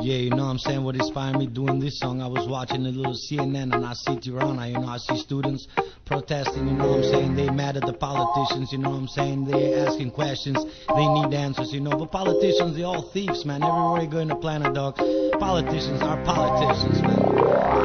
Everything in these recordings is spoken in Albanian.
Yeah, you know what I'm saying? What inspired me doing this song? I was watching a little CNN and I see Tirana, you know, I see students protesting, you know what I'm saying? They mad at the politicians, you know what I'm saying? They asking questions, they need answers, you know. But politicians, they all thieves, man. Everywhere you go in the planet, dog, politicians are politicians, man.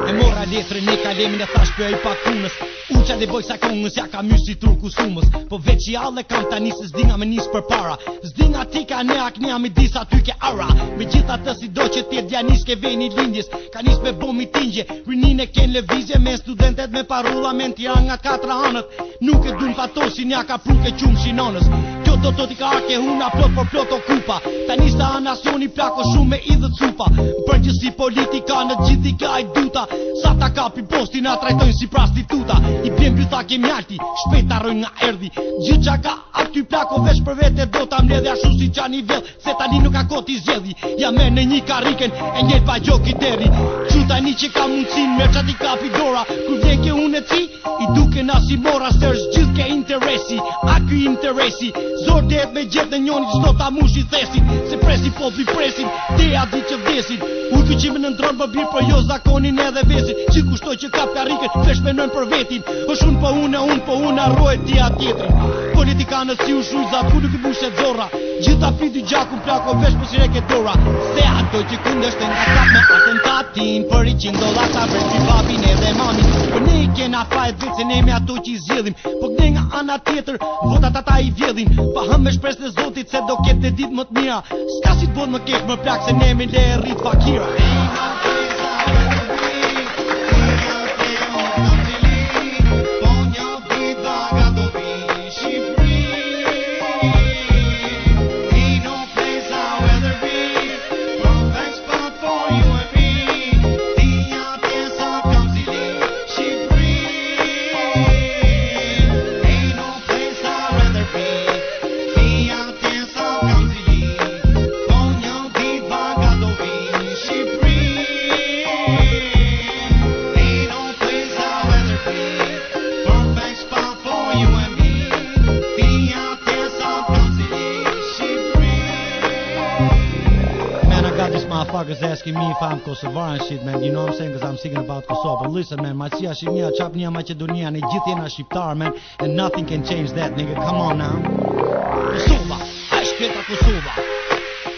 E mora dietro në akademin e thash për i pak punës. Uqa dhe boj sa kongës ja ka mysh si turku sumës. Po veç i alle kam tani se s'dinga me nis për para. S'dinga ti ka ne aknea me disa ty ke ara. Me gjitha të si do që t'jet djanis ke veni lindjes. Ka nis me bo mitingje, rinin e ken levizje. Me studentet me parulla me n'tira nga 4 anët. Nuk e dun fatosin ja ka pru ke qumë shinonës. Kjo do t'i ka arke huna plot për plot o kupa. Tani sta a nacioni plako shumë me idhët supa. Përgjësi politika në gjithi ka i duta. Sa ta kapi postin a trajtojnë si prostituta. I bjen bytha ke mjalti, shpejt arrojnë nga erdi. Gjithë qa ka aty plako veç për vete do ta mledhe ashtu si qa një vell. Se tani nuk ka koti zjedhi. Ja me në një kariken e njët pa gjoki deri. Qu tani që ka mundësin me qati kapi dora. Kur vjen ke unë e ci, i duke na si mora. Sërsh gjithë ke interesi, a ky interesi. Zor det me gjithë në njoni që do ta mushi thesin. Se presi popli presin, te a di që vdesin. Ujku që me në ndronë për birë për jo zakonin edhe vesin. Që kushtoj që kap kariken, vesh menojnë për vetin. është unë po unë arrojt tja tjetrin. Politikanët si u shujzat, ku nuk i bushet zorra. Gjitha fiti gjakun plako vesh për si reke dora. Se ato që kundështë nga kap me atentatin për $100 ta vrejt papin edhe mamin. Për ne i kena fajt vetë se ne me ato që i zjedhim. Po këne nga ana tjetër, votat ata i vjedhin. Pa hëm me shpres në zotit se do kete dit më të mira. Ska si t'bon më kesh më plak se ne me le rrit fakira. Motherfuckers asking me if I'm Kosovar and shit, man. You know what I'm saying? Because I'm singing about Kosovo. But listen, man, Macia Shqipnia, Çapnia Macedonia, ne gjithë jena shqiptar, man. And nothing can change that, nigga. Come on now. Kosova, a shpeta Kosova.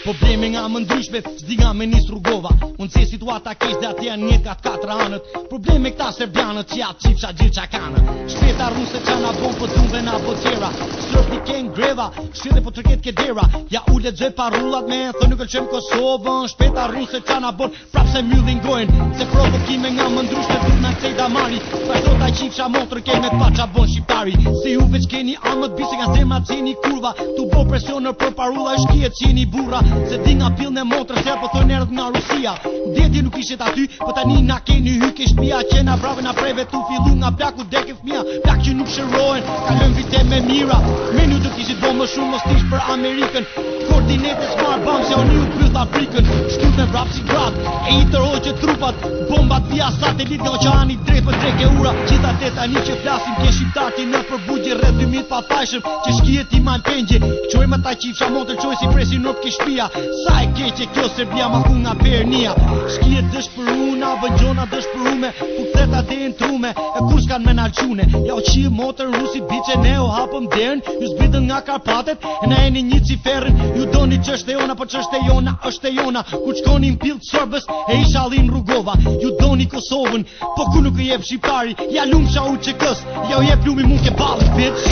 Probleme nga më ndryshme, s'di nga me nis rrugova. Unë se situata kesh dhe atje në njët ka 4 anët. Probleme këta serbianët që jatë qipsha gjithë qa kanë. Shpeta ruse qa na bon për dhumve na po tjera. Sërpi ken greva, shpete po tërket ke dera. Ja u lexoj parullat me thë nuk ëlqem Kosovën. Shpeta ruse qa na bon prap se myllin gojnë. Se provokime nga më ndryshme dhut na cejda mari. Vazhdo ta qipsha motrë ke me t'pa qa bon shqiptari. Se ju veç keni amët bise nga zema qeni kurva. Tu bo presioner për parulla shkiet qeni burra. Se di nga pil në motrë se po thonë erdh nga Rusia. Deti nuk ishet aty, po tani na keni hy ke shtëpia që na brave na preve tu fillu nga plaku deke fëmia. Plak që nuk shërohen, kalojnë vite me mira. Menu do kishit bo më shumë mos tish për Amerikën. Koordinete smart bomb se unë ju t'pyll Afrikën. Shtyp me vrap si grat, e i tërhoqet trupat. Bombat via satelit nga oqeani drejt për drejt e ura. Gjitha te tani që flasim ke shqiptarti në përbugje rreth 2000 pa fajshëm. Që shkijet i man pengje, qojmë ata qifsha montër qoj si presin nuk ke shtëpia. Sa e keqe kjo Serbia ma ku nga pernia. Shkijet dëshpëruna, vëngjona dëshpërume. Fukteta dhe në trume, e kur s'kan me nalqune. Ja o qi motor rusit biqe ne o hapëm derën. Ju zbitën nga Karpatet, e na eni një ciferën. Ju doni që është e jona, po që është e jona, është e jona. Ku qkonin pilt sërbës, e isha allin rrugova. Ju doni Kosovën, po ku nuk e jep shqiptari. Ja lumë qa u që kës, ja u jep lumi mu ke balë, bitch.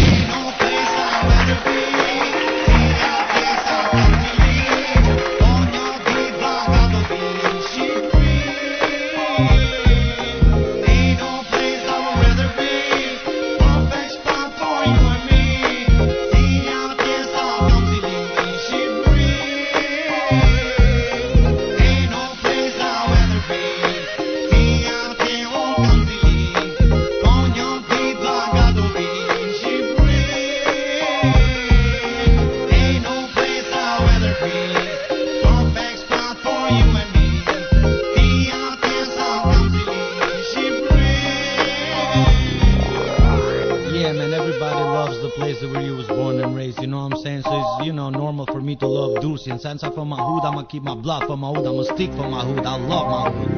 normal for me to love Dusi. And since I'm from my hood, I'ma keep my blood for my hood. I'ma stick for my hood, I love my hood.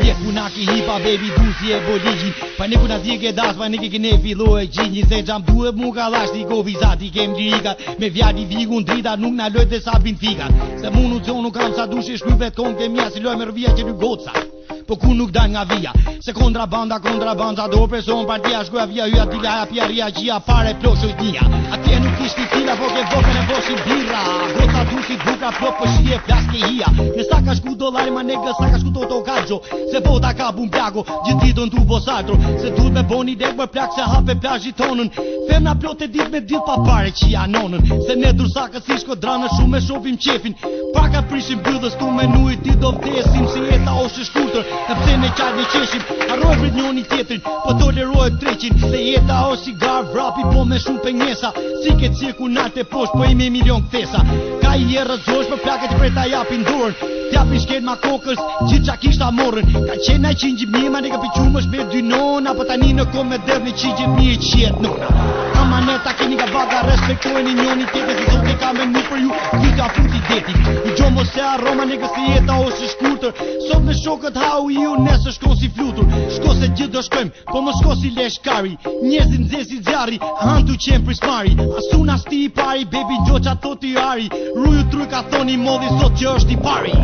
Vjet punaki hipa baby Dusi e boligji. Pa ne puna ti ke das, pa ne ke ne fillo e gjinji. Se gjam duhet mu ka lash ti go vizat i kem lirika. Me vjati vigun drita nuk na lojt dhe sa bin fika. Se mu nuk zonë nuk kam sa dushi shkry vet kong ke mja. Si loj me rvija që dy goca po ku nuk dal nga via. Se kontrabanda do person partia shkoja via hyja tila ja pjaria gjia pare plosho i tia. Atje nuk ishti tila po ke vokën e boshi birra. Gota dusit buka plot po shije flaske hia. Në sa ka shku dolari ma negë, sa ka shku toto kalqo. Se vota ka bun plako, gjithë ditën tu vosatro. Se duhet me boni dek më plak se hape plazhi tonën. Femna plot e dit me dit pa pare që janonën. Se ne dursa kësi shkodranë shumë me shofim qefin. Paka prishim byllës tu menu i ti do vdesim. Si jeta oshe shkurtër në pse ne qaj me qeshim. Arrobrit njoni tjetrin, po tolerojët treqin. Se jeta o si garë vrapi, po me shumë pengjesa. Si ke cirku nate posht, po i me milion këthesa. Ka i e rëzosh për plake që preta japin dorën. T'japin shket ma kokës, gjithë qa kishta morën. Ka qena i 100.000, ma ne ka piqumësh me 2 nona. Po tani në kom me dërë në 100.000 e qiet nona. Amaneta keni ka vaga, respektojnë i njoni tjetër. Se sot e ka me mu për ju, kyta futi deti. I gjombo se aroma ne këse jeta ose shkurtër. Sot me shokët hau i ju nesër shko si flutur. Shko se gjithë do shkojmë, po më shko si leshkari. Njezin zesi zjarri, hantu qenë prismari. Asun as ti i pari, baby gjoqa thot i ari. Ruju truj ka thoni modhi sot që është i pari.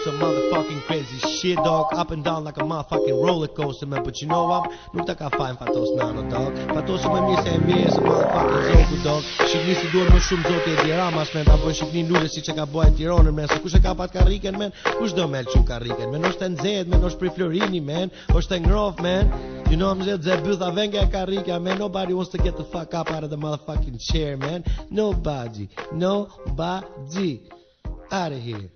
Some motherfucking crazy shit, dog. Up and down like a motherfucking roller coaster, man. But you know what? Nuk ta ka fajn fatos nano, dog. Fatos më mirë se e mirë se motherfucking zogu, dog. Shqipni si duhet më shumë zote e diramas, man. Ta boj Shqipni lule si që ka bojë Tironën, man. Se kush e ka pat karriken, man? Kush do me lëqu karriken, man? Është e nxehtë, man. Është pri Florini, man. Është e ngrof, man. You know what I'm saying? Ze bytha venga e karrika, man. Nobody wants to get the fuck up out of the motherfucking chair, man. Nobody. Out of here.